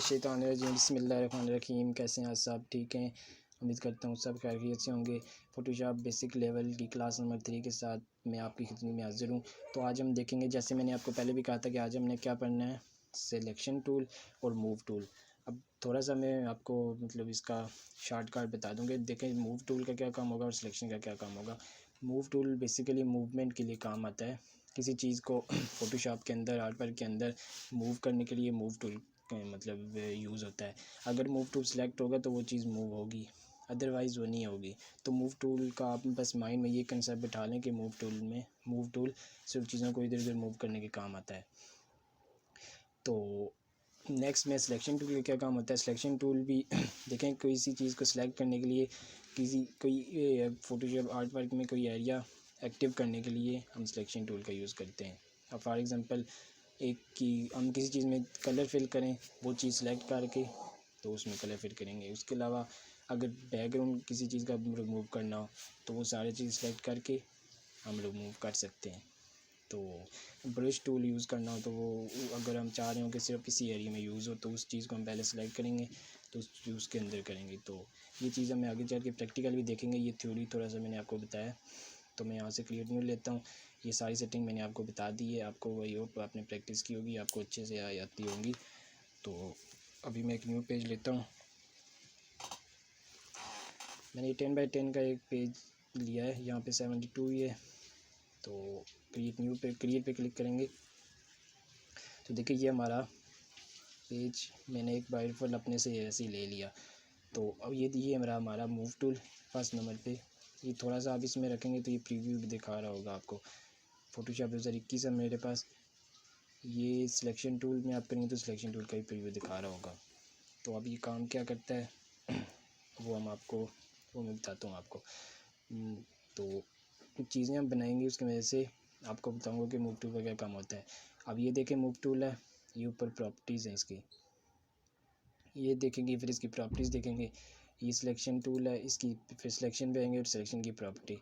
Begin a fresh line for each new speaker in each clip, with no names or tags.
मिनशैतानिर्रजीम बिस्मिल्लाहिर्रहमानिर्रहीम। कैसे हैं आप सब? ठीक हैं, उम्मीद करता हूँ सब खैरियत से होंगे। फ़ोटोशॉप बेसिक लेवल की क्लास नंबर 3 के साथ मैं आपकी खिदमत में हाज़िर हूँ। तो आज हम देखेंगे, जैसे मैंने आपको पहले भी कहा था कि आज हमने क्या पढ़ना है, सिलेक्शन टूल और मूव टूल। अब थोड़ा सा मैं आपको मतलब इसका शॉर्टकट बता दूँगा। देखें, मूव टूल का क्या काम होगा और सिलेक्शन का क्या काम होगा। मूव टूल बेसिकली मूवमेंट के लिए काम आता है। किसी चीज़ को फ़ोटोशॉप के अंदर, आर्ट वर्क के अंदर मूव करने के लिए मूव टूल मतलब यूज़ होता है। अगर मूव टूल सेलेक्ट होगा तो वो चीज़ मूव होगी, अदरवाइज़ वो नहीं होगी। तो मूव टूल का आप बस माइंड में ये कंसेप्ट बिठा लें कि मूव टूल सिर्फ चीज़ों को इधर उधर मूव करने के काम आता है। तो नेक्स्ट में सिलेक्शन टूल का क्या काम होता है। सिलेक्शन टूल भी देखें, कोई सी चीज़ को सिलेक्ट करने के लिए, कोई फ़ोटोशॉप आर्ट वर्क में कोई एरिया एक्टिव करने के लिए हम सिलेक्शन टूल का यूज़ करते हैं। अब फॉर एग्ज़ाम्पल हम किसी चीज़ में कलर फिल करें, वो चीज़ सेलेक्ट करके तो उसमें कलर फिल करेंगे। उसके अलावा अगर बैकग्राउंड किसी चीज़ का रिमूव करना हो तो वो सारी चीज़ सेलेक्ट करके हम रिमूव कर सकते हैं। तो ब्रश टूल यूज़ करना हो तो वो अगर हम चाह रहे हो कि सिर्फ किसी एरिया में यूज़ हो तो उस चीज़ को हम पहले सेलेक्ट करेंगे, तो उस यूज़ के अंदर करेंगे। तो ये चीज़ हमें आगे चल के प्रैक्टिकल भी देखेंगे। ये थ्योरी थोड़ा सा मैंने आपको बताया, तो मैं यहाँ से क्रिएट न्यू लेता हूँ। ये सारी सेटिंग मैंने आपको बता दी है, आपको वही होप आपने प्रैक्टिस की होगी, आपको अच्छे से आती होंगी। तो अभी मैं एक न्यू पेज लेता हूँ। मैंने 10 बाई 10 का एक पेज लिया है, यहाँ पे 72 ही है। तो क्रिएट पे क्लिक करेंगे तो देखिए ये हमारा पेज मैंने एक बाय डिफ़ॉल्ट अपने से ऐसे ही ले लिया। तो अब ये हमारा मूव टूल फर्स्ट नंबर पे। ये थोड़ा सा आप इसमें रखेंगे तो ये प्रीव्यू भी दिखा रहा होगा आपको। फ़ोटोशॉप 2021 है मेरे पास। ये सिलेक्शन टूल में आप करेंगे तो सिलेक्शन टूल का ही प्रीव्यू दिखा रहा होगा। तो अब ये काम क्या करता है वो मैं बताता हूँ आपको। तो कुछ चीज़ें हम बनाएंगे, उसकी वजह से आपको बताऊंगा कि मूव टूल का क्या काम होता है। अब ये देखें, मूव टूल है, ये ऊपर प्रॉपर्टीज़ हैं इसकी, ये देखेंगे, फिर इसकी प्रॉपर्टीज़ देखेंगे। ये सिलेक्शन टूल है, इसकी फिर सिलेक्शन पे आएंगे और सिलेक्शन की प्रॉपर्टी।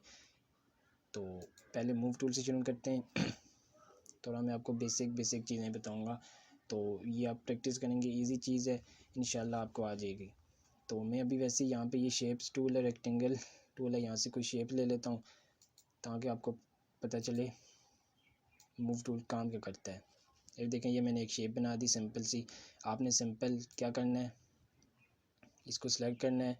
तो पहले मूव टूल से शुरू करते हैं। थोड़ा मैं आपको बेसिक चीज़ें बताऊंगा, तो ये आप प्रैक्टिस करेंगे, इजी चीज़ है, इंशाल्लाह आपको आ जाएगी। तो मैं अभी वैसे यहाँ पे ये शेप्स टूल है, रेक्टेंगल टूल है, यहाँ से कोई शेप ले लेता हूँ ताकि आपको पता चले मूव टूल काम क्या करता है। ये देखें, ये मैंने एक शेप बना दी सिंपल सी। आपने सिंपल क्या करना है, इसको सेलेक्ट करना है,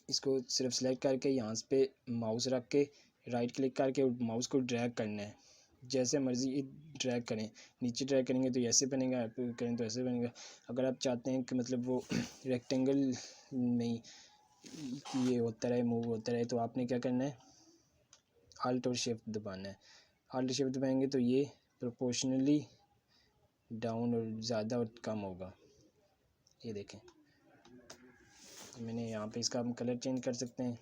इसको सिर्फ सेलेक्ट करके यहाँ पे माउस रख के राइट क्लिक करके माउस को ड्रैग करना है, जैसे मर्ज़ी ड्रैग करें। नीचे ड्रैग करेंगे तो ऐसे बनेगा, ऊपर करें तो ऐसे बनेगा। अगर आप चाहते हैं कि मतलब वो रेक्टेंगल में ये होता रहे, मूव होता रहे, तो आपने क्या करना है, आल्ट और शिफ्ट दबाना है। आल्ट शिफ्ट दबाएंगे तो ये प्रोपोर्शनली डाउन और ज़्यादा और कम होगा। ये देखें, मैंने यहाँ पे इसका हम कलर चेंज कर सकते हैं।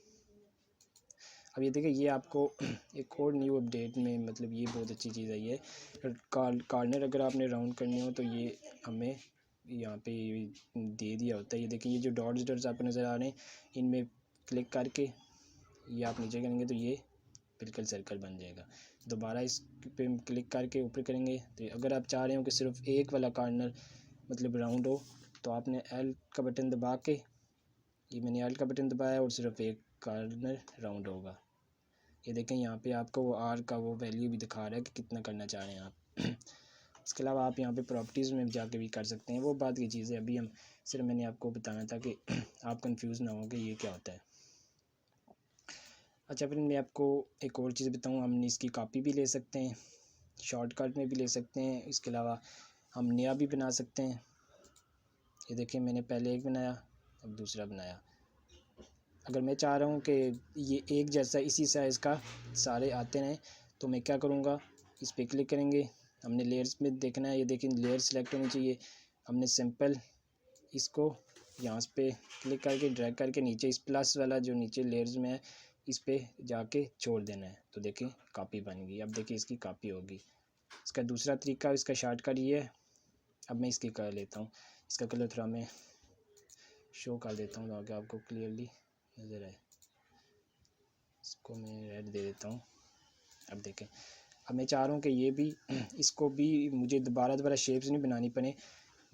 अब ये देखिए, ये आपको एक और न्यू अपडेट में मतलब ये बहुत अच्छी चीज़ है। ये कॉर्नर अगर आपने राउंड करने हो तो ये हमें यहाँ पे दे दिया होता है। ये देखिए, ये जो डॉट्स आपको नज़र आ रहे हैं, इनमें क्लिक करके ये आप नीचे करेंगे तो ये बिल्कुल सर्कल बन जाएगा। दोबारा इस पे क्लिक करके ऊपर करेंगे तो अगर आप चाह रहे हो कि सिर्फ एक वाला कॉर्नर मतलब राउंड हो तो आपने एल का बटन दबा के, ये मैंने एल का बटन दबाया और सिर्फ एक कॉर्नर राउंड होगा। ये देखें, यहाँ पे आपको वो आर का वो वैल्यू भी दिखा रहा है कि कितना करना चाह रहे हैं आप। इसके अलावा आप यहाँ पे प्रॉपर्टीज़ में जाके भी कर सकते हैं, वो बात की चीज़ है। अभी हम सिर्फ मैंने आपको बताना था कि आप कंफ्यूज ना हो कि ये क्या होता है। अच्छा, फिर मैं आपको एक और चीज़ बताऊँ, हम इसकी कॉपी भी ले सकते हैं, शॉर्टकट में भी ले सकते हैं। इसके अलावा हम नया भी बना सकते हैं। ये देखिए, मैंने पहले एक बनाया, अब दूसरा बनाया। अगर मैं चाह रहा हूँ कि ये एक जैसा इसी साइज़ का सारे आते रहें तो मैं क्या करूँगा, इस पर क्लिक करेंगे। हमने लेयर्स में देखना है, ये देखिए लेयर सेलेक्ट होनी चाहिए। हमने सिंपल इसको यहाँ पे क्लिक करके ड्रैग करके नीचे इस प्लस वाला जो नीचे लेयर्स में है इस पे जाके छोड़ देना है, तो देखिए कॉपी बन गई। अब देखिए इसकी कॉपी होगी। इसका दूसरा तरीका, इसका शॉर्टकट ये है। अब मैं इसकी कर लेता हूँ, इसका कलर थोड़ा मैं शो कर देता हूँ ताकि आपको क्लियरली नज़र आए। इसको मैं रेड दे देता हूँ। अब देखें, अब मैं चाह रहा हूँ कि ये भी इसको भी मुझे दोबारा शेप्स नहीं बनानी पड़े,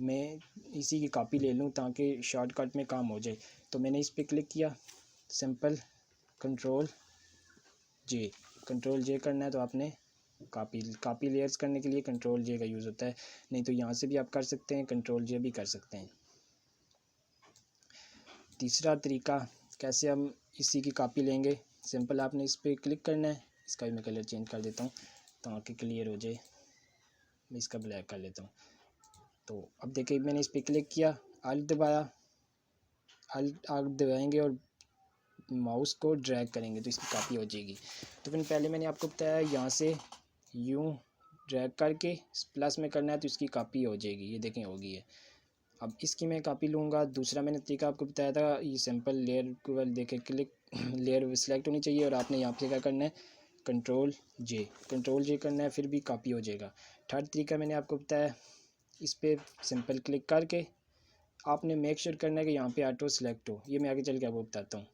मैं इसी की कॉपी ले लूँ ताकि शॉर्टकट में काम हो जाए। तो मैंने इस पर क्लिक किया, सिंपल कंट्रोल जे करना है। तो आपने कॉपी लेयर्स करने के लिए कंट्रोल जे का यूज़ होता है, नहीं तो यहाँ से भी आप कर सकते हैं, कंट्रोल जे भी कर सकते हैं। तीसरा तरीका कैसे हम इसी की कॉपी लेंगे, सिंपल आपने इस पर क्लिक करना है। इसका भी मैं कलर चेंज कर देता हूँ ताकि क्लियर हो जाए। मैं इसका ब्लैक कर लेता हूँ। तो अब देखिए मैंने इस पर क्लिक किया, अल्ट दबाया, अल्ट दबाएंगे और माउस को ड्रैग करेंगे तो इसकी कॉपी हो जाएगी। तो फिर पहले मैंने आपको बताया यहाँ से यूँ ड्रैग करके प्लस में करना है तो इसकी कॉपी हो जाएगी। ये देखें होगी है। अब इसकी मैं कॉपी लूँगा। दूसरा मैंने तरीका आपको बताया था, ये सिंपल लेयर को देखें क्लिक, लेयर सिलेक्ट होनी चाहिए और आपने यहाँ पे क्या करना है, कंट्रोल जे करना है, फिर भी कॉपी हो जाएगा। थर्ड तरीका मैंने आपको बताया, इस पर सिंपल क्लिक करके आपने मेक श्योर करना है कि यहाँ पे ऑटो सिलेक्ट हो। ये मैं आगे चल के आपको बताता हूँ।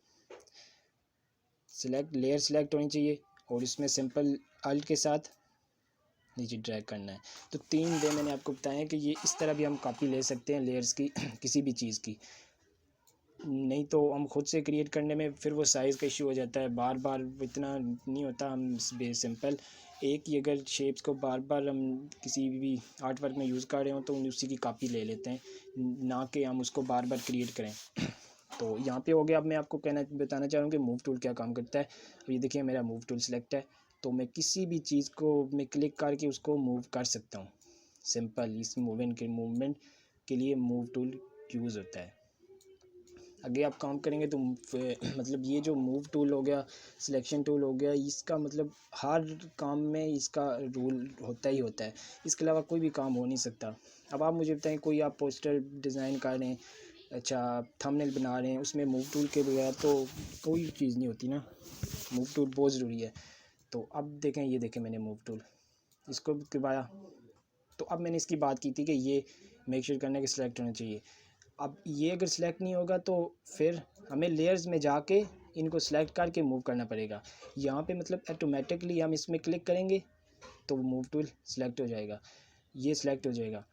लेयर सिलेक्ट होनी चाहिए और इसमें सिंपल अल्ट के साथ नीचे ड्रैग करना है। तो 3 वे मैंने आपको बताया कि ये इस तरह भी हम कॉपी ले सकते हैं लेयर्स की किसी भी चीज़ की। नहीं तो हम खुद से क्रिएट करने में फिर वो साइज़ का इशू हो जाता है, बार बार इतना नहीं होता। हम सिंपल एक ही अगर शेप्स को बार बार हम किसी भी आर्ट वर्क में यूज़ कर रहे हो तो उसी की कॉपी ले लेते हैं, ना कि हम उसको बार बार क्रिएट करें। तो यहाँ पे हो गया। अब मैं आपको बताना चाह रहा हूँ कि मूव टूल क्या काम करता है। अब ये देखिए मेरा मूव टूल सेलेक्ट है, तो मैं किसी भी चीज़ को मैं क्लिक करके उसको मूव कर सकता हूँ। सिंपल इस मूवमेंट के लिए मूव टूल यूज़ होता है। आगे आप काम करेंगे तो मतलब ये जो मूव टूल हो गया, सिलेक्शन टूल हो गया, इसका मतलब हर काम में इसका रूल होता ही होता है। इसके अलावा कोई भी काम हो नहीं सकता। अब आप मुझे बताएं, कोई आप पोस्टर डिज़ाइन कर रहे हैं, अच्छा थंबनेल बना रहे हैं, उसमें मूव टूल के बगैर तो कोई चीज़ नहीं होती ना। मूव टूल बहुत ज़रूरी है। तो अब देखें, ये देखें मैंने मूव टूल इसको दबाया। तो अब मैंने इसकी बात की थी कि ये मेक श्योर करने के सिलेक्ट होना चाहिए। अब ये अगर सिलेक्ट नहीं होगा तो फिर हमें लेयर्स में जाके इनको सिलेक्ट करके मूव करना पड़ेगा। यहाँ पे मतलब ऑटोमेटिकली हम इसमें क्लिक करेंगे तो मूव टूल सिलेक्ट हो जाएगा, ये सिलेक्ट हो जाएगा।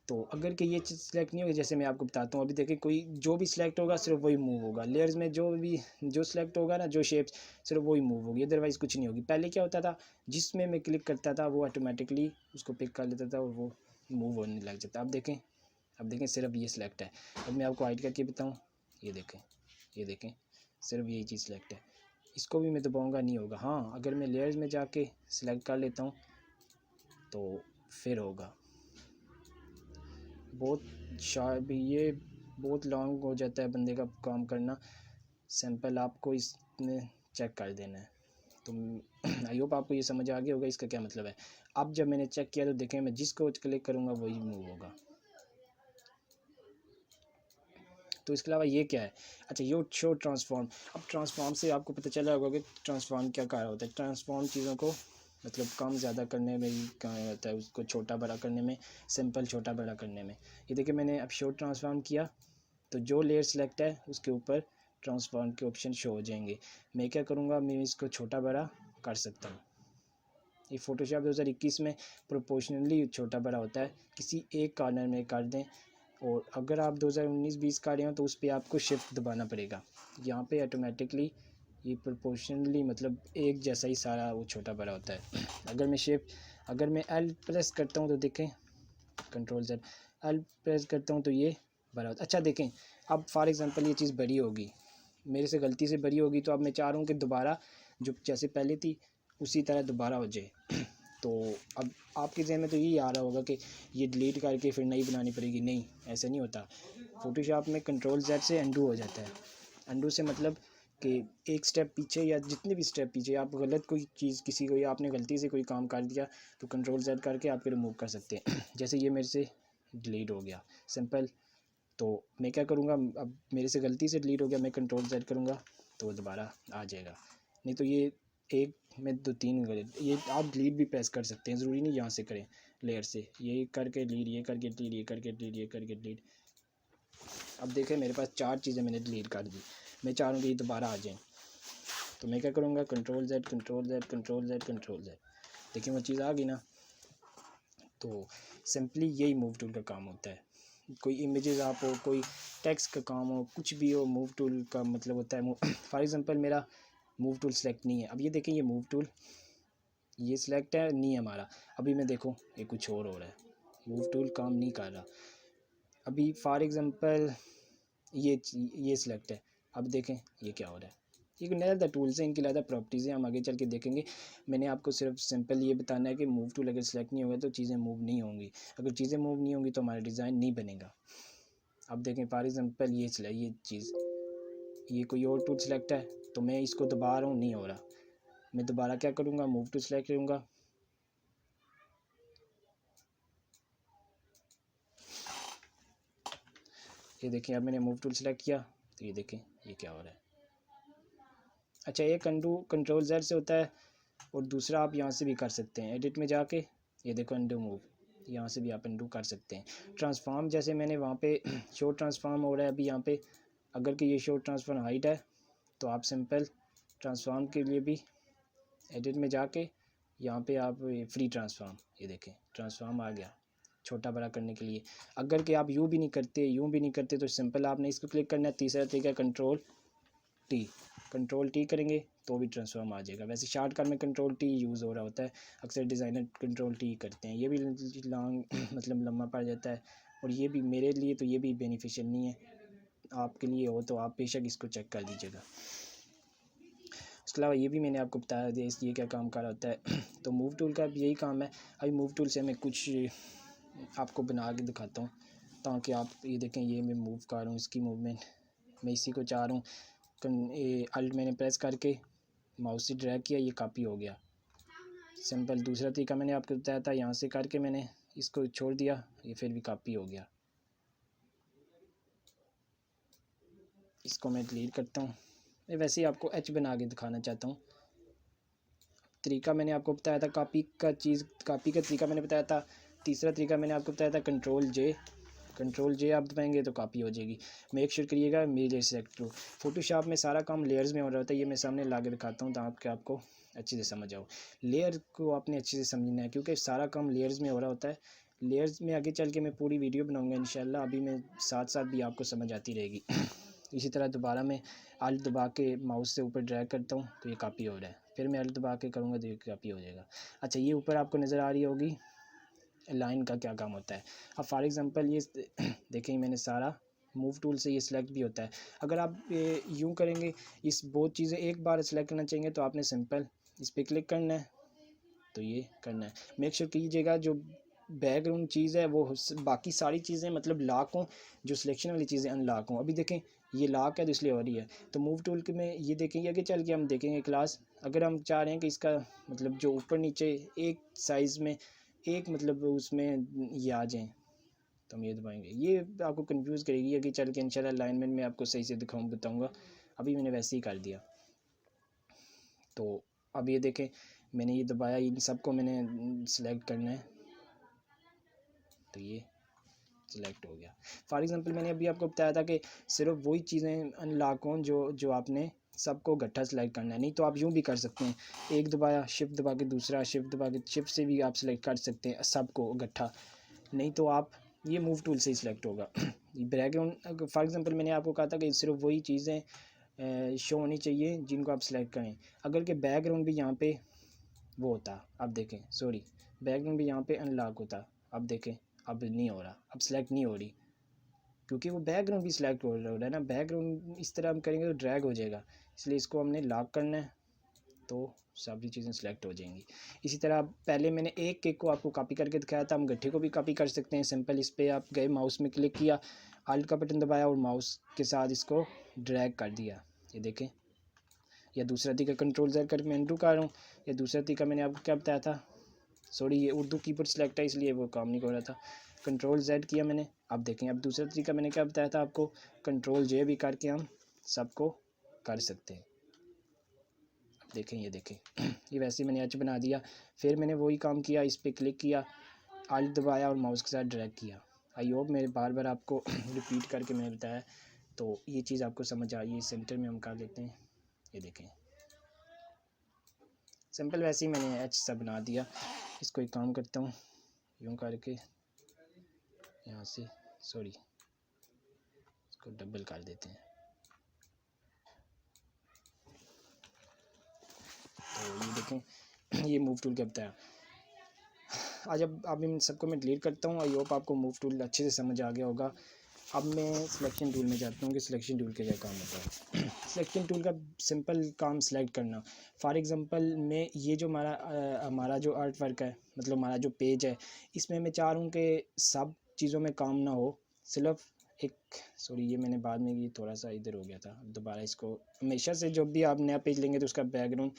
तो अगर कि ये चीज़ सिलेक्ट नहीं होगी, जैसे मैं आपको बताता हूँ, अभी देखिए कोई जो भी सिलेक्ट होगा सिर्फ वही मूव होगा। लेयर्स में जो सिलेक्ट होगा ना, जो शेप्स, सिर्फ वही मूव होगी, अदरवाइज़ कुछ नहीं होगी। पहले क्या होता था, जिसमें मैं क्लिक करता था वो ऑटोमेटिकली उसको पिक कर लेता था और वो मूव होने लग जाता। अब देखें सिर्फ ये सिलेक्ट है। अब मैं आपको हाइड करके बताऊँ, ये देखें सिर्फ यही चीज़ सिलेक्ट है। इसको भी मैं दबाऊँगा नहीं होगा। हाँ, अगर मैं लेयर्स में जाके सिलेक्ट कर लेता हूँ तो फिर होगा। बहुत ये बहुत लॉन्ग हो जाता है बंदे का काम करना। सैंपल आपको इसमें चेक कर देना है। तो आई होप आपको ये समझ आ गया होगा इसका क्या मतलब है। अब जब मैंने चेक किया तो देखें, मैं जिसको क्लिक करूँगा वही मूव होगा। तो इसके अलावा ये क्या है, अच्छा ये शो ट्रांसफॉर्म। अब ट्रांसफॉर्म से आपको पता चला होगा कि ट्रांसफॉर्म क्या कार्य होता है। ट्रांसफॉर्म चीज़ों को मतलब कम ज़्यादा करने में ही काम होता है, उसको छोटा बड़ा करने में, सिंपल छोटा बड़ा करने में। ये देखिए मैंने अब शो ट्रांसफॉर्म किया तो जो लेयर सिलेक्ट है उसके ऊपर ट्रांसफॉर्म के ऑप्शन शो हो जाएंगे। मैं क्या करूँगा, मैं इसको छोटा बड़ा कर सकता हूँ। ये फ़ोटोशॉप 2021 में प्रोपोर्शनली छोटा बड़ा होता है, किसी एक कॉर्नर में कर दें। और अगर आप 2019-20 का रहे हो तो उस पर आपको शिफ्ट दबाना पड़ेगा। यहाँ पे ऑटोमेटिकली ये प्रोपोर्शनली मतलब एक जैसा ही सारा वो छोटा बड़ा होता है। अगर मैं एल प्रेस करता हूँ तो देखें, कंट्रोल Z, एल प्रेस करता हूँ तो ये बड़ा होता है। अच्छा देखें, अब फॉर एग्ज़ाम्पल ये चीज़ बड़ी होगी, मेरे से गलती से बड़ी होगी, तो अब मैं चाह रहा हूँ कि दोबारा जो जैसे पहले थी उसी तरह दोबारा हो जाए। तो अब आपके जहन में तो यही आ रहा होगा कि ये डिलीट करके फिर नई बनानी पड़ेगी। नहीं, ऐसा नहीं होता। फ़ोटोशॉप में कंट्रोल Z से अंडू हो जाता है। अंडू से मतलब कि एक स्टेप पीछे या जितने भी स्टेप पीछे आप गलत कोई चीज़ किसी को या आपने गलती से कोई काम कर दिया तो कंट्रोल Z करके आप रिमूव कर सकते हैं। जैसे ये मेरे से डिलीट हो गया सिंपल, तो मैं क्या करूँगा, अब मेरे से गलती से डिलीट हो गया, मैं कंट्रोल Z करूँगा तो दोबारा आ जाएगा। नहीं तो ये एक में 2-3 गलत, ये आप डिलीट भी प्रेस कर सकते हैं, ज़रूरी नहीं यहाँ से करें, लेयर से ये करके डिलीट, ये करके डिलीट, ये करके डिलीट, ये करके डिलीट। अब देखें मेरे पास 4 चीज़ें मैंने डिलीट कर दी, मैं चाह रहा हूँ कि ये दोबारा आ जाएँ। तो मैं क्या करूँगा, control Z, control Z, control Z, control Z, देखिए वो चीज़ आ गई ना। तो सिंपली यही मूव टूल का काम होता है। कोई इमेजेस आप हो, कोई टेक्स्ट का काम हो, कुछ भी हो, मूव टूल का मतलब होता है फॉर एग्जांपल मेरा मूव टूल सेलेक्ट नहीं है। अब ये देखें, ये मूव टूल ये सिलेक्ट है नहीं है हमारा। अभी मैं देखो ये कुछ और हो रहा है, मूव टूल काम नहीं कर रहा। अभी फॉर एग्जांपल ये सिलेक्ट है, अब देखें ये क्या हो रहा है। ये नया टूल्स हैं, इनकी ज़्यादा प्रॉपर्टीज़ हैं, हम आगे चल के देखेंगे। मैंने आपको सिर्फ सिंपल ये बताना है कि मूव टूल अगर सेलेक्ट नहीं होगा तो चीज़ें मूव नहीं होंगी। अगर चीज़ें मूव नहीं होंगी तो हमारा डिज़ाइन नहीं बनेगा। अब देखें फॉर एग्जांपल ये चीज़, ये कोई और टूल सेलेक्ट है तो मैं इसको दबा रहा हूँ, नहीं हो रहा। मैं दोबारा क्या करूँगा, मूव टू सेलेक्ट करूँगा, ये देखें अब मैंने मूव टूल सेलेक्ट किया तो ये देखें ये क्या हो रहा है। अच्छा, ये कंट्रोल Z से होता है, और दूसरा आप यहाँ से भी कर सकते हैं, एडिट में जाके ये देखो अंडू मूव, यहाँ से भी आप अंडू कर सकते हैं। ट्रांसफॉर्म जैसे मैंने वहाँ पे शो ट्रांसफॉर्म हो रहा है अभी यहाँ पे, अगर कि ये शो ट्रांसफॉर्म हाइट है तो आप सिंपल ट्रांसफॉर्म के लिए भी एडिट में जाके यहाँ पे आप फ्री ट्रांसफॉर्म, ये देखें ट्रांसफॉर्म आ गया छोटा बड़ा करने के लिए। अगर कि आप यूँ भी नहीं करते तो सिंपल आपने इसको क्लिक करना है। तीसरा तरीका कंट्रोल टी करेंगे तो भी ट्रांसफॉर्म आ जाएगा। वैसे शॉर्टकट में कंट्रोल टी यूज़ हो रहा होता है, अक्सर डिज़ाइनर कंट्रोल टी करते हैं। ये भी लॉन्ग मतलब लंबा पड़ जाता है, और ये भी मेरे लिए तो ये भी बेनिफिशियल नहीं है। आपके लिए हो तो आप बेशक इसको चेक कर लीजिएगा। उसके अलावा ये भी मैंने आपको बताया दिया ये क्या काम कर रहा होता है। तो मूव टूल का भी यही काम है। अभी मूव टूल से मैं कुछ आपको बना के दिखाता हूँ ताकि आप ये देखें, ये मैं मूव कर रहा हूँ, इसकी मूवमेंट मैं इसी को चाह रहा हूँ। अल्ट मैंने प्रेस करके माउस से ड्रैग किया, ये कॉपी हो गया सिंपल। दूसरा तरीका मैंने आपको बताया था, यहाँ से करके मैंने इसको छोड़ दिया, ये फिर भी कॉपी हो गया। इसको मैं डिलीट करता हूँ। मैं वैसे ही आपको एच बना के दिखाना चाहता हूँ। तरीका मैंने आपको बताया था कॉपी का तरीका मैंने बताया था। तीसरा तरीका मैंने आपको बताया था कंट्रोल जे आप दबाएंगे तो कॉपी हो जाएगी। मेक श्योर करिएगा मेरे लेयर सेलेक्ट करो। फोटोशॉप में सारा काम लेयर्स में हो रहा होता है। ये मैं सामने ला के दिखाता हूँ ताकि आपको अच्छे से समझ आओ। लेयर को आपने अच्छे से समझना है क्योंकि सारा काम लेयर्स में हो रहा होता है। लेयर्स में आगे चल के मैं पूरी वीडियो बनाऊँगा इंशाल्लाह, अभी मैं साथ साथ भी आपको समझ आती रहेगी। इसी तरह दोबारा मैं अल्ट दबा के माउस से ऊपर ड्रैग करता हूँ तो ये कॉपी हो रहा है, फिर मैं अल्ट दबा के करूँगा तो ये कॉपी हो जाएगा। अच्छा, ये ऊपर आपको नज़र आ रही होगी लाइन का क्या काम होता है। अब फॉर एग्जांपल ये देखें, मैंने सारा मूव टूल से ये सिलेक्ट भी होता है। अगर आप यूँ करेंगे, इस बहुत चीज़ें एक बार सेलेक्ट करना चाहिए तो आपने सिंपल इस पर क्लिक करना है तो ये करना है। मेक श्योर कीजिएगा जो बैकग्राउंड चीज़ है वो बाकी सारी चीज़ें मतलब लॉक हों, जो सिलेक्शन वाली चीज़ें अनलॉक हों। अभी देखें ये लॉक है तो इसलिए हो रही है। तो मूव टूल के में ये देखेंगे, आगे चल के हम देखेंगे क्लास। अगर हम चाह रहे हैं कि इसका मतलब जो ऊपर नीचे एक साइज़ में एक मतलब उसमें ये आ जाएँ तो हम ये दबाएंगे। ये आपको कंफ्यूज करेगी, आगे चल के इंशाल्लाह अलाइनमेंट में आपको सही से बताऊँगा। अभी मैंने वैसे ही कर दिया। तो अब ये देखें मैंने ये दबाया, इन सबको मैंने सेलेक्ट करना है तो ये सिलेक्ट हो गया। फॉर एग्जांपल मैंने अभी आपको बताया था कि सिर्फ वही चीज़ें अनलॉक हों जो आपने सबको इकट्ठा सेलेक्ट करना है। नहीं तो आप यूँ भी कर सकते हैं, एक दबाया शिफ्ट दबा के दूसरा, शिफ्ट दबा के शिफ्ट से भी आप सेलेक्ट कर सकते हैं सबको इकट्ठा। नहीं तो आप ये मूव टूल से ही सिलेक्ट होगा। बैकग्राउंड फॉर एग्जांपल मैंने आपको कहा था कि सिर्फ वही चीज़ें शो होनी चाहिए जिनको आप सेलेक्ट करें। अगर के बैकग्राउंड भी यहाँ पे वो होता, अब देखें सॉरी बैकग्राउंड भी यहाँ पे अनलॉक होता, अब देखें अब नहीं हो रहा, अब सेलेक्ट नहीं हो रही क्योंकि वो बैकग्राउंड भी सिलेक्ट हो रहा है ना। बैकग्राउंड इस तरह हम करेंगे तो ड्रैग हो जाएगा, इसलिए इसको हमने लॉक करना है तो सभी चीज़ें सिलेक्ट हो जाएंगी। इसी तरह पहले मैंने एक केक को आपको कॉपी करके दिखाया था, हम गट्ठे को भी कॉपी कर सकते हैं। सिंपल इस पर आप गए, माउस में क्लिक किया, अल्ट का बटन दबाया और माउस के साथ इसको ड्रैग कर दिया, ये देखें। या दूसरा तरीका कंट्रोल Z करके मैं एंटर कर रहा हूँ। या दूसरा तरीका मैंने आपको क्या बताया था, सॉरी ये उर्दू कीबोर्ड सेलेक्ट है इसलिए वो काम नहीं कर रहा था। कंट्रोल Z किया मैंने, अब देखें। अब दूसरा तरीका मैंने क्या बताया था आपको, कंट्रोल J भी करके हम सबको कर सकते हैं। अब देखें, ये देखें ये वैसे मैंने एच बना दिया। फिर मैंने वही काम किया, इस पर क्लिक किया, अल्ट दबाया और माउस के साथ ड्रैग किया। आई होप मेरे बार बार आपको रिपीट करके मैंने बताया तो ये चीज़ आपको समझ आई है। सेंटर में हम कर लेते हैं, ये देखें सिंपल वैसे ही मैंने एच सा बना दिया। इसको एक काम करता हूँ, यूँ करके यहाँ से सॉरी, इसको डबल कर देते हैं। तो ये देखें ये मूव टूल क्या बताया। आज अब इन सबको मैं डिलीट करता हूँ। आई होप आपको मूव टूल अच्छे से समझ आ गया होगा। अब मैं सिलेक्शन टूल में जाता हूँ कि सिलेक्शन टूल का क्या काम होता है। सिलेक्शन टूल का सिंपल काम सिलेक्ट करना। फॉर एग्जांपल मैं ये जो हमारा जो आर्ट वर्क है, मतलब हमारा जो पेज है, इसमें मैं चाह रहा हूँ कि सब चीज़ों में काम ना हो, सिर्फ एक, सॉरी ये मैंने बाद में ये थोड़ा सा इधर हो गया था, दोबारा इसको, हमेशा से जब भी आप नया पेज लेंगे तो उसका बैकग्राउंड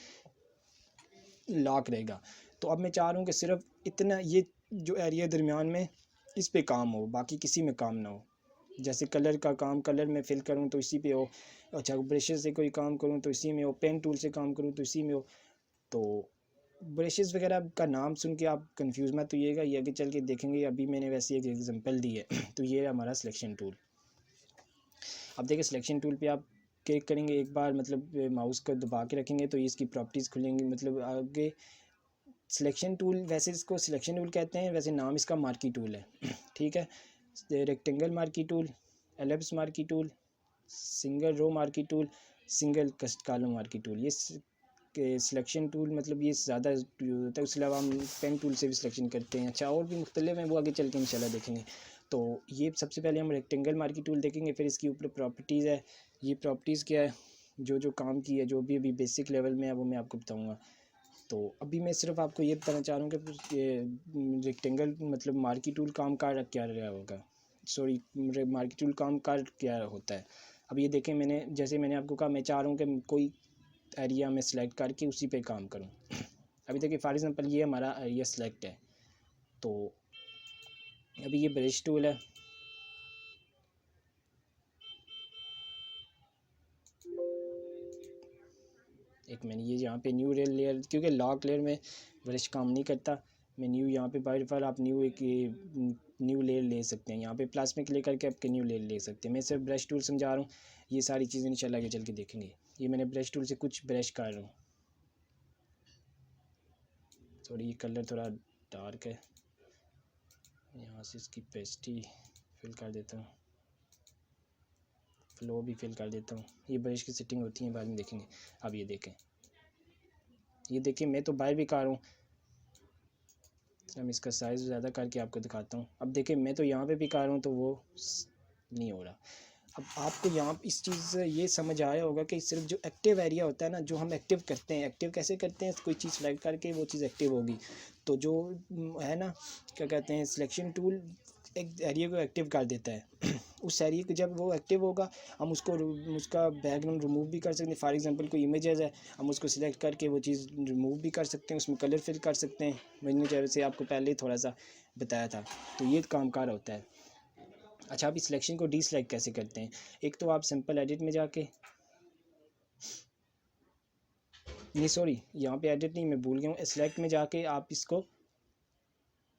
लॉक रहेगा। तो अब मैं चाह रहा हूँ कि सिर्फ इतना ये जो एरिया दरमियान में इस पे काम हो, बाकी किसी में काम ना हो। जैसे कलर का काम कलर में फिल करूँ तो इसी पे हो, अच्छा ब्रशेस से कोई काम करूँ तो इसी में हो, पेन टूल से काम करूँ तो इसी में हो। तो ब्रशेस वगैरह का नाम सुन के आप कंफ्यूज मत होइएगा, ये आगे चल के देखेंगे। अभी मैंने वैसे एक एग्जांपल दी है। तो ये है हमारा सिलेक्शन टूल। अब देखिए सिलेक्शन टूल पे आप क्लिक करेंगे एक बार, मतलब माउस को दबा के रखेंगे तो इसकी प्रॉपर्टीज़ खुलेंगी। मतलब आगे सिलेक्शन टूल, वैसे इसको सिलेक्शन टूल कहते हैं, वैसे नाम इसका मार्की टूल है। ठीक है, rectangle marquee tool, ellipse marquee tool, single row marquee tool, single column marquee tool. ये सिलेक्शन टूल मतलब ये ज़्यादा होता है। उसके अलावा हम पेन टूल से भी सिलेक्शन करते हैं। अच्छा और भी मुख्तलिफ हैं, वो आगे चल के इंशाल्लाह देखेंगे। तो ये सबसे पहले हम रेक्टेंगल मार्की टूल देखेंगे, फिर इसके ऊपर प्रॉपर्टीज़ है। ये प्रॉपर्टीज़ क्या है, जो जो काम की है, जो भी अभी बेसिक लेवल में है वो मैं आपको बताऊँगा। तो अभी मैं सिर्फ आपको ये बताना चाह रहा हूँ कि ये रेक्टेंगल मतलब मार्की टूल काम का क्या रहा होगा, सॉरी मार्की टूल काम का क्या होता है। अब ये देखें, जैसे मैंने आपको कहा, मैं चाह रहा हूँ कि कोई एरिया में सेलेक्ट करके उसी पे काम करूँ। अभी देखिए फॉर एग्जांपल ये हमारा एरिया सेलेक्ट है। तो अभी ये ब्रश टूल है, एक मैंने ये यहाँ पे न्यू लेयर, क्योंकि लॉक लेयर में ब्रश काम नहीं करता, मैं न्यू यहाँ पे बाय डिफ़ॉल्ट आप न्यू लेयर ले सकते हैं। यहाँ पे प्लस में क्लिक करके आपके न्यू लेयर ले सकते हैं। मैं सिर्फ ब्रश टूल समझा रहा हूँ, ये सारी चीज़ें इंशाल्लाह आगे चल के देखेंगे। ये मैंने ब्रश टूल से कुछ ब्रश कर रहा हूँ। सॉरी ये कलर थोड़ा डार्क है, यहाँ से इसकी पेस्टी फिल कर देता हूँ, फ्लो भी फिल कर देता हूँ। ये ब्रश की सेटिंग होती है, बाद में देखेंगे। अब ये देखें, ये देखिए मैं तो बाहर भी कर रहा हूँ। मैं इसका साइज़ ज़्यादा करके आपको दिखाता हूँ। अब देखिए मैं तो यहाँ पे भी कर रहा हूँ तो वो नहीं हो रहा। अब आपको यहाँ इस चीज़ से ये समझ आया होगा कि सिर्फ जो एक्टिव एरिया होता है ना, जो हम एक्टिव करते हैं, एक्टिव कैसे करते हैं, कोई चीज़ सेलेक्ट करके वो चीज़ एक्टिव होगी। तो जो है ना, क्या कहते हैं, सिलेक्शन टूल एक एरिया को एक्टिव कर देता है। उस एरिया को जब वो एक्टिव होगा, हम उसका बैकग्राउंड रिमूव भी कर सकते हैं। फॉर एग्जांपल कोई इमेजेस है, हम उसको सिलेक्ट करके वो चीज़ रिमूव भी कर सकते हैं, उसमें कलर फिल कर सकते हैं। मैंने जैसे आपको पहले ही थोड़ा सा बताया था। तो ये कामकार होता है। अच्छा आप इस सिलेक्शन को डी सेलेक्ट कैसे करते हैं। एक तो आप सिंपल एडिट में जाके, नहीं सॉरी यहाँ पे एडिट नहीं, मैं भूल गया हूँ, सेलेक्ट में जाके आप इसको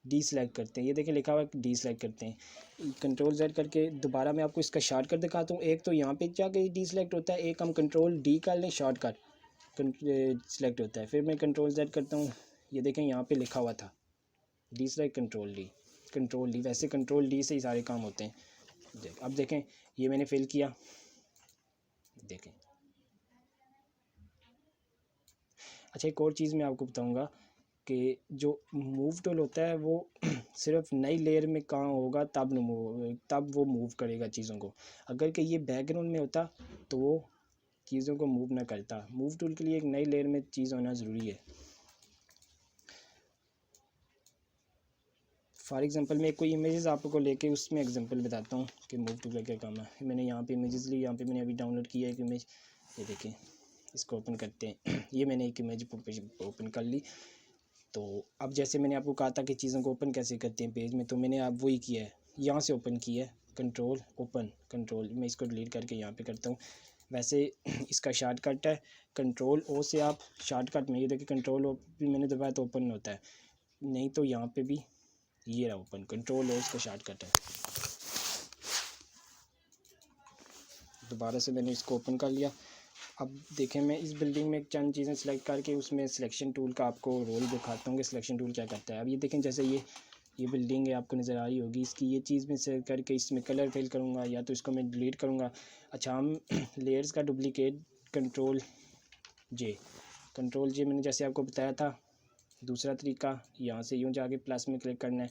डी सेलेक्ट करते हैं। ये देखिए लिखा हुआ है डी सेलेक्ट करते हैं। कंट्रोल जेड करके दोबारा मैं आपको इसका शॉर्टकट दिखाता हूँ। एक तो यहाँ पे जाके डी सेलेक्ट होता है, एक हम कंट्रोल डी कर लें, शॉर्टकट सेलेक्ट होता है। फिर मैं कंट्रोल जेड करता हूँ, ये देखें यहाँ पे लिखा हुआ था डी सेलेक्ट कंट्रोल डी। वैसे कंट्रोल डी से ही सारे काम होते हैं। अब देखें ये मैंने फिल किया, देखें। अच्छा एक और चीज़ मैं आपको बताऊंगा कि जो मूव टूल होता है वो सिर्फ नई लेयर में काम होगा तब वो मूव करेगा चीज़ों को। अगर कि ये बैकग्राउंड में होता तो वो चीज़ों को मूव ना करता। मूव टूल के लिए एक नई लेयर में चीज़ होना ज़रूरी है। फॉर एग्जांपल मैं कोई इमेजेस आपको लेके उसमें एग्जांपल बताता हूँ कि मूव टूल का क्या काम है। मैंने यहाँ पे इमेजेस ली, यहाँ पे मैंने अभी डाउनलोड किया एक इमेज, ये देखें, इसको ओपन करते हैं। ये मैंने एक इमेज ओपन कर ली। तो अब जैसे मैंने आपको कहा था कि चीज़ों को ओपन कैसे करते हैं पेज में, तो मैंने आप वही किया है, यहाँ से ओपन किया है, कंट्रोल ओपन, कंट्रोल मैं इसको डिलीट करके यहाँ पे करता हूँ। वैसे इसका शॉर्टकट है कंट्रोल ओ से, आप शॉर्टकट में ये देखिए कंट्रोल ओ भी मैंने दबाया तो ओपन होता है, नहीं तो यहाँ पे भी ये रहा ओपन, कंट्रोल ओ इसका शॉर्टकट है। दोबारा से मैंने इसको ओपन कर लिया। अब देखें मैं इस बिल्डिंग में चंद चीज़ें सेलेक्ट करके उसमें सिलेक्शन टूल का आपको रोल दिखाता हूँ कि सिलेक्शन टूल क्या करता है। अब ये देखें जैसे ये ये बिल्डिंग है, आपको नज़र आ रही होगी। इसकी ये चीज़ मैं सेलेक्ट करके इसमें कलर फिल करूँगा या तो इसको मैं डिलीट करूँगा। अच्छा, हम लेयर्स का डुप्लीकेट कंट्रोल जे मैंने जैसे आपको बताया था। दूसरा तरीका, यहाँ से यूँ जाके प्लस में क्लिक करना है,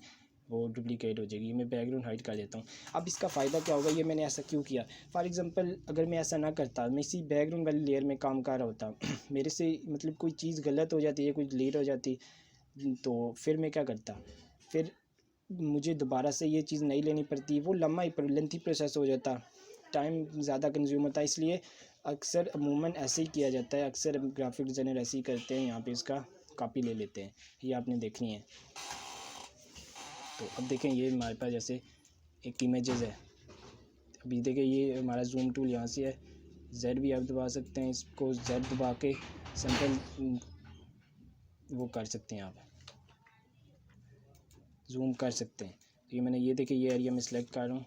वो डुप्लीकेट हो जाएगी। मैं बैकग्राउंड हाइड कर देता हूँ। अब इसका फ़ायदा क्या होगा, ये मैंने ऐसा क्यों किया। फॉर एग्ज़ाम्पल अगर मैं ऐसा ना करता, मैं इसी बैकग्राउंड वाली लेयर में काम कर रहा होता मेरे से मतलब कोई चीज़ गलत हो जाती है, कोई डिलीट हो जाती, तो फिर मैं क्या करता, फिर मुझे दोबारा से ये चीज़ नहीं लेनी पड़ती, वो लंबा ही लेंथी प्रोसेस हो जाता, टाइम ज़्यादा कंज्यूम होता है। इसलिए अक्सर अमूमन ऐसे ही किया जाता है, अक्सर ग्राफिक डिज़ाइनर ऐसे ही करते हैं। यहाँ पे इसका कॉपी ले लेते हैं, ये आपने देखनी है। तो अब देखें, ये हमारे पास जैसे एक इमेजेस है। अभी देखें, ये हमारा जूम टूल यहाँ से है, जेड भी आप दबा सकते हैं, इसको जेड दबा के सिंपल वो कर सकते हैं, आप जूम कर सकते हैं। तो ये मैंने ये देखें, ये एरिया में सिलेक्ट कर रहा हूँ।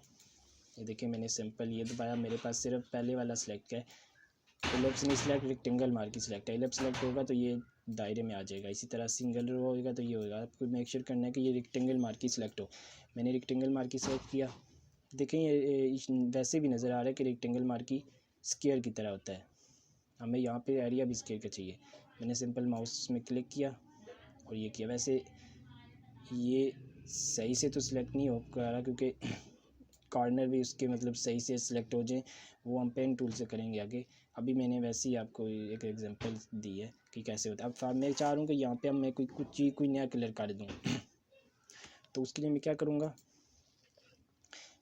ये देखें, मैंने सिंपल ये दबाया, मेरे पास सिर्फ पहले वाला सिलेक्ट है। एलिप्स नहीं सिलेक्ट, रेक्टेंगल मार के सिलेक्ट है। एलिप्स सिलेक्ट होगा तो ये दायरे में आ जाएगा। इसी तरह सिंगल रो होगा तो ये होगा। आपको मेक श्योर करना है कि ये रेक्टेंगल मार के सिलेक्ट हो। मैंने रेक्टेंगल मार के सिलेक्ट किया। देखें, ये वैसे भी नज़र आ रहा है कि रेक्टेंगल मार की स्क्वायर की तरह होता है। हमें यहाँ पे एरिया भी स्क्वायर का चाहिए। मैंने सिंपल माउस में क्लिक किया और ये किया। वैसे ये सही से तो सिलेक्ट नहीं हो पा रहा, क्योंकि कॉर्नर भी उसके मतलब सही से सिलेक्ट हो जाए, वो हम पेन टूल से करेंगे आगे। अभी मैंने वैसे ही आपको एक एग्जांपल दी है कि कैसे होता है। अब मैं चाह रहा हूँ कि यहाँ पे अब मैं कोई नया कलर कर दूँ तो उसके लिए मैं क्या करूँगा,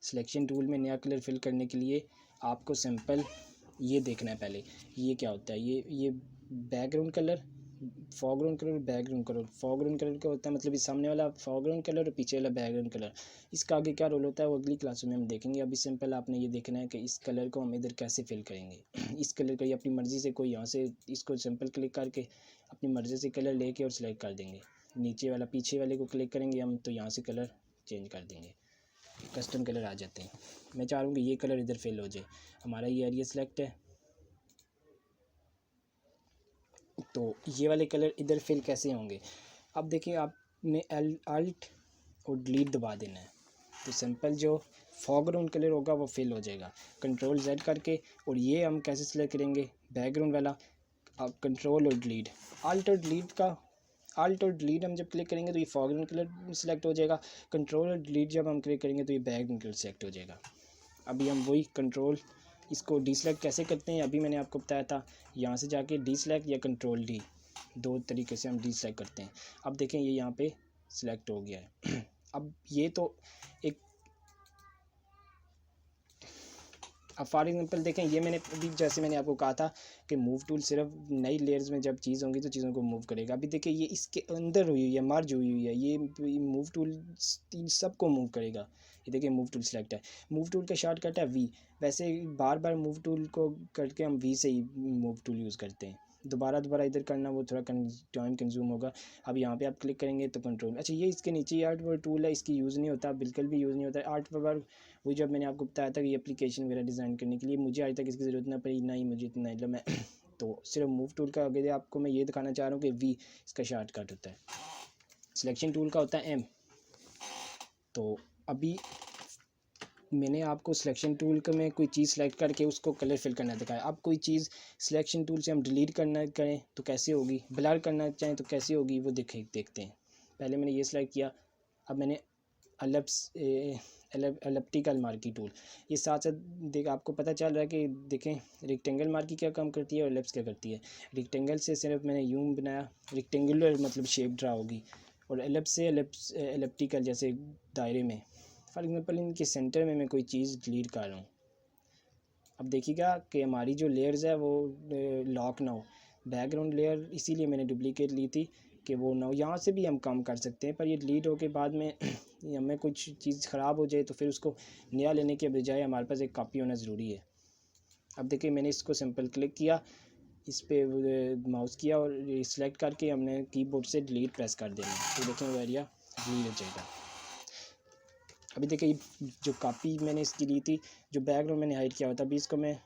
सिलेक्शन टूल में नया कलर फिल करने के लिए आपको सिंपल ये देखना है पहले, ये क्या होता है। ये background colour, foreground colour, background colour. Foreground colour क्या होता है, मतलब इस सामने वाला फोरग्राउंड कलर और पीछे वाला बैकग्राउंड कलर। इसका आगे क्या रोल होता है वो अगली क्लासों में हम देखेंगे। अभी सिंपल आपने ये देखना है कि इस कलर को हम इधर कैसे फिल करेंगे। इस कलर को ये अपनी मर्ज़ी से कोई यहाँ से इसको सिंपल क्लिक करके अपनी मर्ज़ी से कलर लेके और सिलेक्ट कर देंगे। नीचे वाला पीछे वाले को क्लिक करेंगे हम तो यहाँ से कलर चेंज कर देंगे, कस्टम कलर आ जाते हैं। मैं चाह रहा हूँ कि ये कलर इधर फिल हो जाए। हमारा ये एरिया सेलेक्ट है, तो ये वाले कलर इधर फिल कैसे होंगे। अब देखिए, आपने अल्ट और डिलीट दबा देना है तो सिंपल जो फोरग्राउंड कलर होगा वो फिल हो जाएगा। कंट्रोल जेड करके, और ये हम कैसे सिलेक्ट करेंगे बैकग्राउंड वाला, अब कंट्रोल और डिलीट, अल्ट और डिलीट हम जब क्लिक करेंगे तो ये फोरग्राउंड कलर सिलेक्ट हो जाएगा। कंट्रोल और डिलीट जब हम क्लिक करेंगे तो ये बैकग्राउंड कलर सिलेक्ट हो जाएगा। अभी हम वही कंट्रोल, इसको डीसेलेक्ट कैसे करते हैं अभी मैंने आपको बताया था। यहाँ से जाके डीसेलेक्ट या कंट्रोल डी, दो तरीके से हम डीसेलेक्ट करते हैं। अब देखें, ये यहाँ पे सिलेक्ट हो गया है। अब ये तो एक, अब फॉर एग्जांपल देखें, ये मैंने अभी जैसे मैंने आपको कहा था कि मूव टूल सिर्फ नई लेयर्स में जब चीज़ होंगी तो चीज़ों को मूव करेगा। अभी देखिए, ये इसके अंदर हुई हुई है, मर्ज हुई हुई है, ये मूव टूल सबको मूव करेगा। ये देखिए, मूव टूल सेलेक्ट है। मूव टूल का शॉर्टकट है वी। वैसे बार बार मूव टूल को करके हम वी से ही मूव टूल यूज़ करते हैं। दोबारा इधर करना वो थोड़ा टाइम कंज्यूम होगा। अब यहाँ पे आप क्लिक करेंगे तो कंट्रोल, अच्छा ये इसके नीचे ही आर्ट वर्क टूल है, इसकी यूज़ नहीं होता, बिल्कुल भी यूज़ नहीं होता है आर्ट वर्क। वही जब मैंने आपको बताया था कि एप्लीकेशन वगैरह डिज़ाइन करने के लिए मुझे आज तक इसकी ज़रूरत ना पड़ी, ना ही मुझे इतना मतलब मैं तो सिर्फ मूव टूल का आगे आपको मैं ये दिखाना चाह रहा हूँ कि वी इसका शॉर्टकट होता है। सिलेक्शन टूल का होता है एम। तो अभी मैंने आपको सिलेक्शन टूल का में कोई चीज़ सेलेक्ट करके उसको कलर फिल करना दिखाया। अब कोई चीज़ सिलेक्शन टूल से हम डिलीट करना करें तो कैसे होगी, ब्लर करना चाहें तो कैसे होगी, वो देखते हैं। पहले मैंने ये सिलेक्ट किया, अब मैंने एलिप्टिकल मार्की टूल, ये साथ साथ देख आपको पता चल रहा है कि देखें रेक्टेंगल मार्की क्या काम करती है और एलिप्स क्या करती है। रेक्टेंगल से सिर्फ मैंने यूं बनाया, रेक्टेंगुलर मतलब शेप ड्रा होगी, और एलिप्स से एलिप्टिकल जैसे दायरे में। फॉर एग्जांपल इनके सेंटर में मैं कोई चीज़ डिलीट कर रहा हूँ। अब देखिएगा कि हमारी जो लेयर्स है वो लॉक ना हो। बैकग्राउंड लेयर इसीलिए मैंने डुप्लीकेट ली थी कि वो ना हो। यहाँ से भी हम काम कर सकते हैं, पर ये डिलीट हो के बाद में हमें कुछ चीज़ ख़राब हो जाए तो फिर उसको नया लेने के बजाय हमारे पास एक कॉपी होना ज़रूरी है। अब देखिए, मैंने इसको सिंपल क्लिक किया, इस पर माउस किया और सिलेक्ट करके हमने कीबोर्ड से डिलीट प्रेस कर देना, तो देखें वो एरिया डिलीट हो जाएगा। अभी देखिए, जो कॉपी मैंने इसकी ली थी, जो बैकग्राउंड मैंने हाइड किया हुआ था, अभी इसको मैं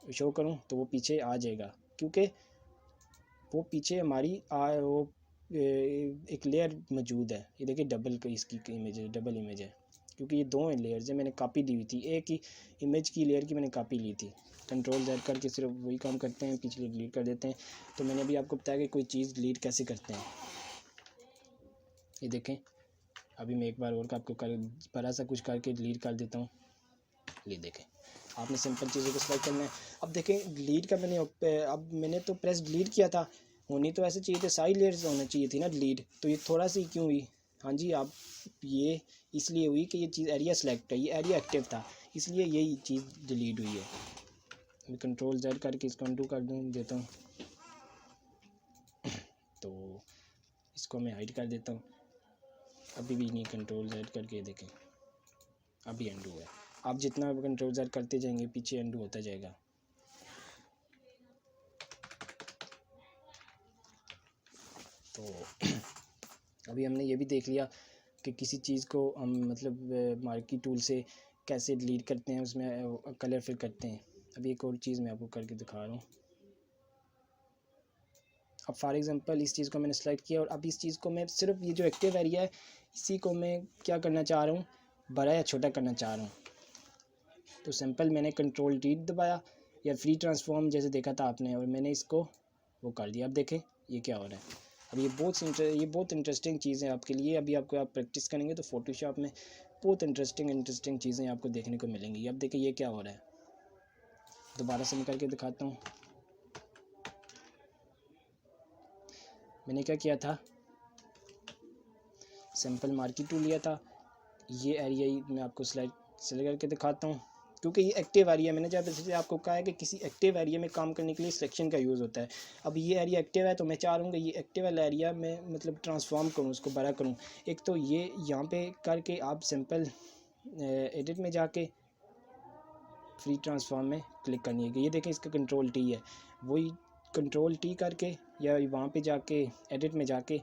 शो करूं तो वो पीछे आ जाएगा, क्योंकि वो पीछे हमारी वो एक लेयर मौजूद है। ये देखिए डबल इसकी इमेज है, डबल इमेज है, क्योंकि ये 2 लेयर्स है, मैंने कॉपी दी हुई थी। एक ही इमेज की लेयर की मैंने कॉपी ली थी। कंट्रोल Z करके सिर्फ वही काम करते हैं, पिछले डिलीट कर देते हैं। तो मैंने अभी आपको बताया कि कोई चीज़ डिलीट कैसे करते हैं। ये देखें, अभी मैं एक बार और आपको बड़ा सा कुछ करके डिलीट कर देता हूँ। ये देखें, आपने सिंपल चीज़ों को सेलेक्ट करना है। अब देखें डिलीट का अब मैंने तो प्रेस डिलीट किया था, होनी तो ऐसे चाहिए थे, सारी लेयर्स होना चाहिए थी ना डिलीट, तो ये थोड़ा सी क्यों हुई? हाँ जी, आप ये इसलिए हुई कि ये चीज़ एरिया सेलेक्ट है, ये एरिया एक्टिव था, इसलिए यही चीज़ डिलीट हुई है। मैं कंट्रोल Z करके इसको अनडू कर देता हूँ, तो इसको मैं हाइड कर देता हूँ। अभी भी नहीं, कंट्रोल Z करके देखें, अभी अनडू है। आप जितना कंट्रोल Z करते जाएंगे पीछे अनडू होता जाएगा। तो अभी हमने ये भी देख लिया कि किसी चीज़ को हम मतलब मार्की टूल से कैसे डिलीट करते हैं, उसमें कलर फिल करते हैं। अभी एक और चीज़ मैं आपको करके दिखा रहा हूँ। अब फॉर एग्ज़ाम्पल इस चीज़ को मैंने सेलेक्ट किया और अब इस चीज़ को मैं सिर्फ ये जो एक्टिव एरिया है इसी को मैं क्या करना चाह रहा हूँ, बड़ा या छोटा करना चाह रहा हूँ। तो सिंपल मैंने कंट्रोल D दबाया या फ्री ट्रांसफॉर्म जैसे देखा था आपने, और मैंने इसको वो कर दिया। अब देखें ये क्या हो रहा है। अब ये बहुत इंटरेस्टिंग चीज़ है आपके लिए। अभी आप प्रैक्टिस करेंगे तो फ़ोटोशॉप में बहुत इंटरेस्टिंग चीज़ें आपको देखने को मिलेंगी। अब देखिए ये क्या हो रहा है, दोबारा से मैं करके दिखाता हूँ। मैंने क्या किया था, सिंपल मार्की टूल लिया था, ये एरिया ही मैं आपको सेलेक्ट करके दिखाता हूँ, क्योंकि ये एक्टिव एरिया मैंने जैसे आपको कहा है कि किसी एक्टिव एरिया में काम करने के लिए सिलेक्शन का यूज़ होता है। अब ये एरिया एक्टिव है तो मैं चाह रहा हूँ कि ये एक्टिव वाला एरिया मैं मतलब ट्रांसफॉर्म करूँ, उसको बड़ा करूँ। एक तो ये यहाँ पे करके आप सिंपल एडिट में जाके फ्री ट्रांसफॉर्म में क्लिक करनी है। ये देखें इसका कंट्रोल T है, वही कंट्रोल T करके या वहाँ पे जाके एडिट में जाके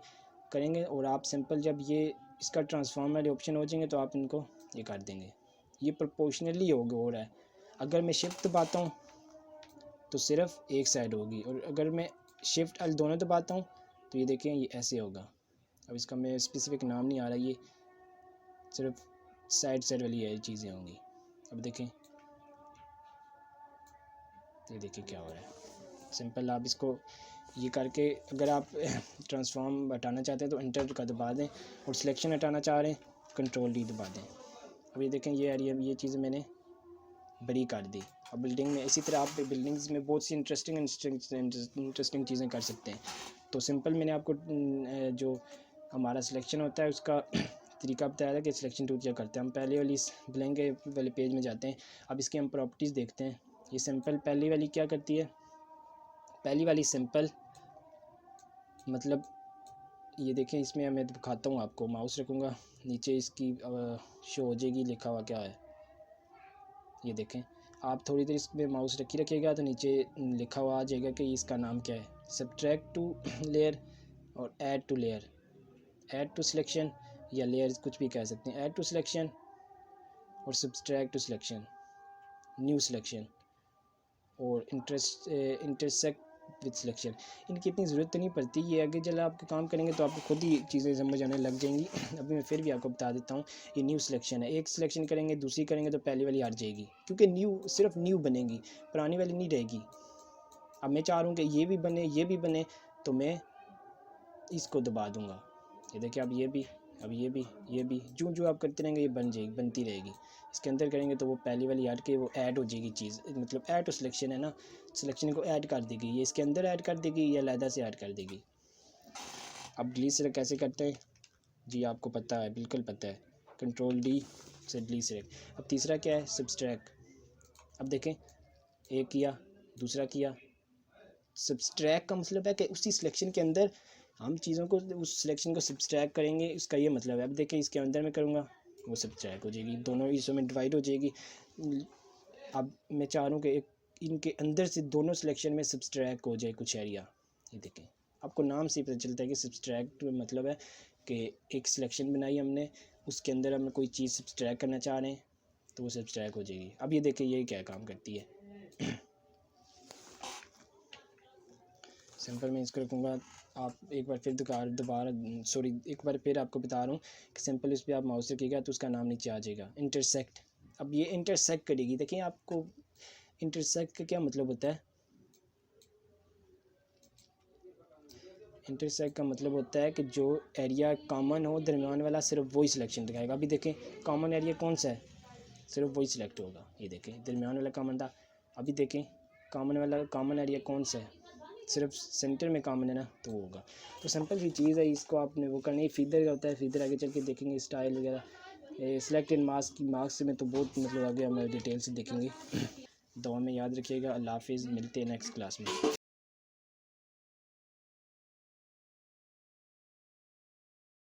करेंगे, और आप सिंपल जब ये इसका ट्रांसफॉर्म वाले ऑप्शन हो जाएंगे तो आप इनको ये कर देंगे। ये प्रोपोर्शनली हो रहा है। अगर मैं शिफ्ट दबाता हूँ तो सिर्फ एक साइड होगी, और अगर मैं शिफ्ट L दोनों दबाता हूँ तो ये देखें ये ऐसे होगा। अब इसका मैं स्पेसिफिक नाम नहीं आ रहा, ये सिर्फ साइड वाली ये चीज़ें होंगी। अब देखें, ये देखिए क्या हो रहा है। सिंपल आप इसको ये करके अगर आप ट्रांसफॉर्म हटाना चाहते हैं तो एंटर का दबा दें, और सिलेक्शन हटाना चाह रहे हैं कंट्रोल D दबा दें। अब ये देखें ये एरिया ये चीज़ मैंने बड़ी कर दी। अब बिल्डिंग में इसी तरह आप बिल्डिंग्स में बहुत सी इंटरेस्टिंग चीज़ें कर सकते हैं। तो सिंपल मैंने आपको जो हमारा सिलेक्शन होता है उसका तरीका बताया था कि सिलेक्शन टूल क्या करते हैं। हम पहले वाली इस ब्लैंक वाले पेज में जाते हैं। अब इसकी हम प्रॉपर्टीज़ देखते हैं। ये सिंपल पहली वाली क्या करती है, पहली वाली सिंपल मतलब ये देखें, इसमें मैं दिखाता हूँ आपको। माउस रखूँगा नीचे इसकी शो हो जाएगी लिखा हुआ क्या है। ये देखें, आप थोड़ी देर इसमें माउस रखिएगा तो नीचे लिखा हुआ आ जाएगा कि इसका नाम क्या है, सब्ट्रैक्ट टू लेयर और add to layer, add to selection या लेयर कुछ भी कह सकते हैं। ऐड टू सिलेक्शन और subtract to selection, new selection और इंटरसेक्ट विद सिलेक्शन। इनकी इतनी ज़रूरत तो नहीं पड़ती, ये आगे चला आपके काम करेंगे तो आपको खुद ही चीज़ें समझ आने लग जाएंगी। अभी मैं फिर भी आपको बता देता हूँ। ये न्यू सिलेक्शन है, एक सिलेक्शन करेंगे दूसरी करेंगे तो पहली वाली हट जाएगी, क्योंकि सिर्फ न्यू बनेगी, पुरानी वाली नहीं रहेगी। अब मैं चाह रहा हूँ कि ये भी बने ये भी बने, तो मैं इसको दबा दूँगा। ये देखिए अब ये भी जो आप करते रहेंगे ये बनती रहेगी। इसके अंदर करेंगे तो वो पहली वाली हट के वो ऐड हो जाएगी चीज़, मतलब ऐड टू सिलेक्शन है ना, सिलेक्शन को ऐड कर देगी, ये इसके अंदर ऐड कर देगी या अलहदा से ऐड कर देगी। अब डिलीट सेलेक्ट कैसे करते हैं जी, आपको पता है, बिल्कुल पता है, कंट्रोल D से डिलीट सेलेक्ट। अब तीसरा क्या है, सब्सट्रैक्ट। अब देखें, एक किया दूसरा किया। सब्सट्रैक्ट का मतलब है कि उसी सिलेक्शन के अंदर हम चीज़ों को उस सिलेक्शन को सब्सट्रैक्ट करेंगे, इसका ये मतलब है। अब देखिए इसके अंदर मैं करूँगा वो सब्सट्रैक्ट हो जाएगी, दोनों हिस्सों में डिवाइड हो जाएगी। अब मैं चाह रहा हूँ कि इनके अंदर से दोनों सिलेक्शन में सब्सट्रैक्ट हो जाए कुछ एरिया। ये देखें, आपको नाम से पता चलता है कि सब्सट्रैक्ट मतलब है कि एक सिलेक्शन बनाई हमने, उसके अंदर हम कोई चीज़ सब्सट्रैक्ट करना चाह रहे हैं तो वो सब्सट्रैक्ट हो जाएगी। अब ये देखें ये क्या काम करती है। सिंपल मैं इसको रखूँगा आप एक बार फिर दोबारा सॉरी एक बार फिर आपको बता रहा हूँ कि सिंपल इस पर आप माउस रखिएगा तो उसका नाम नीचे आ जाएगा, इंटरसेक्ट। अब ये इंटरसेक्ट करेगी। देखिए आपको इंटरसेक्ट का क्या मतलब होता है। इंटरसेक्ट का मतलब होता है कि जो एरिया कॉमन हो दरमियान वाला सिर्फ वही सिलेक्शन दिखाएगा। अभी देखें कॉमन एरिया कौन सा है, सिर्फ वही सिलेक्ट होगा। ये देखें दरमियान वाला कॉमन था। अभी देखें कॉमन एरिया कौन सा है, सिर्फ सेंटर में कॉमन है ना, तो होगा। तो सिंपल सी चीज़ है, इसको आपने वो करनी है। फीदर का होता है, फीदर आगे चल के देखेंगे स्टाइल वगैरह। सिलेक्ट इन मार्क्स में तो बहुत मतलब आगे हम डिटेल से देखेंगे। दुआ में याद रखिएगा। अल्लाह हाफिज़, मिलते हैं नेक्स्ट क्लास में।